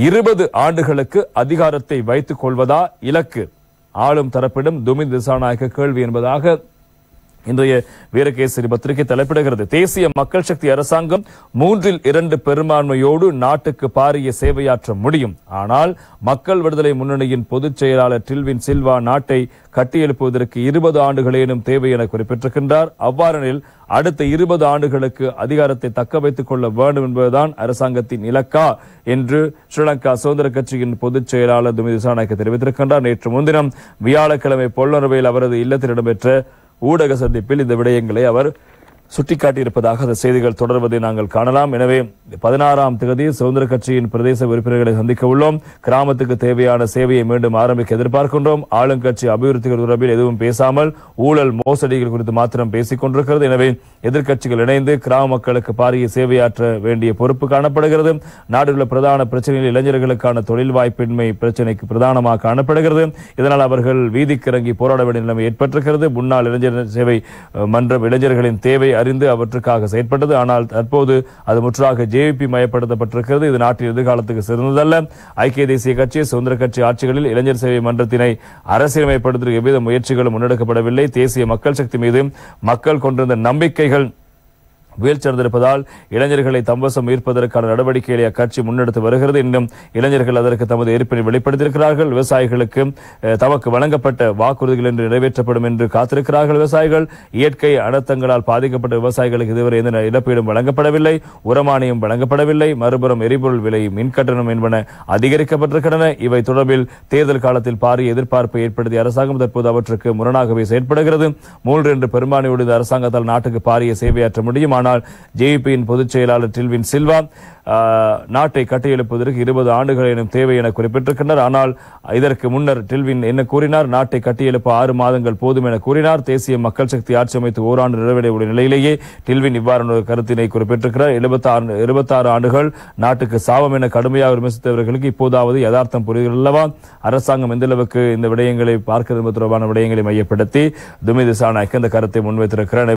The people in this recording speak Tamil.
20 ஆண்டுகளுக்கு அதிகாரத்தை வைத்துக் கொள்வதா இலக்கு? ஆளும் தரப்பிடம் துமிந்த திசாநாயக்க கேள்வி என்பதாக இன்றைய வீரகேசரி பத்திரிகை தலைப்பிடுகிறது. தேசிய மக்கள் சக்தி அரசாங்கம் 2/3 பெரும்பான்மையோடு நாட்டுக்கு பாரிய சேவையாற்ற முடியும். ஆனால் மக்கள் விடுதலை முன்னணியின் பொதுச் செயலாளர் டில்வின் சில்வா நாட்டை கட்டியெழுப்புவதற்கு 20 ஆண்டுகளேனும் தேவை என குறிப்பிட்டிருக்கின்றார். அவ்வாறெனில் அடுத்த 20 ஆண்டுகளுக்கு அதிகாரத்தை தக்க வைத்துக் கொள்ள வேண்டும் என்பதுதான் அரசாங்கத்தின் இலக்கா என்று ஸ்ரீலங்கா சுதந்திர கட்சியின் பொதுச் செயலாளர் துமிந்த திசாநாயக்க தெரிவித்திருக்கின்றார். நேற்று முன்தினம் வியாழக்கிழமை பொலனறுவையில் அவரது இல்லத்தில் இடம்பெற்ற ஊடக சந்திப்பில் இந்த விடயங்களை அவர் சுட்டிக்காட்டியிருப்பதாக அந்த செய்திகள் தொடர்வதை நாங்கள் காணலாம். எனவே 16ஆம் தேதி சுதந்திர கட்சியின் பிரதேச உறுப்பினர்களை சந்திக்க உள்ளோம். கிராமத்துக்கு தேவையான சேவையை மீண்டும் ஆரம்பிக்க எதிர்பார்க்கின்றோம். ஆளுங்கட்சி அபிவிருத்திகள் தொடர்பில் எதுவும் பேசாமல் ஊழல் மோசடிகள் குறித்து மாத்திரம் பேசிக் கொண்டிருக்கிறது. எனவே எதிர்க்கட்சிகள் இணைந்து கிராம மக்களுக்கு பாரிய சேவையாற்ற வேண்டிய பொறுப்பு காணப்படுகிறது. நாடுள்ள பிரதான பிரச்சனையில் இளைஞர்களுக்கான தொழில் வாய்ப்பின்மை பிரச்சனைக்கு பிரதானமாக காணப்படுகிறது. இதனால் அவர்கள் வீதிக்கு இறங்கி போராட வேண்டிய நிலைமை ஏற்பட்டிருக்கிறது. முன்னாள் இளைஞர் சேவை மன்றம் இளைஞர்களின் தேவை அறிந்து அவற்றுக்காக செயற்பட்டது. ஆனால் தற்போது அது முற்றாக ஜேவிபி மயப்படுத்தப்பட்டிருக்கிறது. இது நாட்டின் எதிர்காலத்துக்கு சிறந்ததல்ல. ஐக்கிய தேசிய கட்சி சுதந்திர கட்சி ஆட்சிகளில் இளைஞர் சேவை மன்றத்தினை அரசியலமைப்படுத்த எவ்வித முயற்சிகளும் முன்னெடுக்கப்படவில்லை. தேசிய மக்கள் சக்தி மீது மக்கள் கொண்டிருந்த நம்பிக்கைகள் வீழ்ச்சியடைந்திருப்பதால் இளைஞர்களை தம்வசம் ஈர்ப்பதற்கான நடவடிக்கைகளை அக்கட்சி முன்னெடுத்து வருகிறது. இன்னும் இளைஞர்கள் அதற்கு தமது எதிர்ப்பினை வெளிப்படுத்தியிருக்கிறார்கள். விவசாயிகளுக்கு தமக்கு வழங்கப்பட்ட வாக்குறுதிகள் என்று நிறைவேற்றப்படும் என்று காத்திருக்கிறார்கள். விவசாயிகள் இயற்கை அனர்த்தங்களால் பாதிக்கப்பட்ட விவசாயிகளுக்கு இதுவரை எந்த இழப்பீடும் வழங்கப்படவில்லை, உரமானியம் வழங்கப்படவில்லை. மறுபுறம் எரிபொருள் விலை, மின்கட்டணம் என்பன அதிகரிக்கப்பட்டிருக்கின்றன. இவை தொடர்பில் தேர்தல் காலத்தில் பாரிய எதிர்பார்ப்பை ஏற்படுத்திய அரசாங்கம் தற்போது அவற்றுக்கு முரணாகவே செயற்படுகிறது. 3/2 பெரும்பான்மையோடு இந்த அரசாங்கத்தால் நாட்டுக்கு பாரிய சேவையாற்ற முடியும். ஆனால் ஜேவிபியின் பொதுச் செயலாளர் டில்வின் சில்வா நாட்டை கட்டியெழுப்புவதற்கு 20 ஆண்டுகள் எனும் தேவை என குறிப்பிட்டிருக்கின்றார். ஆனால் இதற்கு முன்னர் டில்வின் என்ன கூறினார்? நாட்டை கட்டியெழுப்ப 6 மாதங்கள் போதும் என கூறினார். தேசிய மக்கள் சக்தி ஆட்சி அமைத்து ஓராண்டு நிறைவடைய உள்ள நிலையிலேயே டில்வின் இவ்வாறான கருத்தினை குறிப்பிட்டிருக்கிறார். 26 ஆண்டுகள் நாட்டுக்கு சாபம் என கடுமையாக விமர்சித்தவர்களுக்கு இப்போதாவது யதார்த்தம் புரிகிறது அல்லவா? அரசாங்கம் எந்த அளவுக்கு இந்த விடயங்களை பார்க்கிறது தொடர்பான விடயங்களை மையப்படுத்தி துமிந்த திசாநாயக்க இந்த கருத்தை முன்வைத்திருக்கிறார்.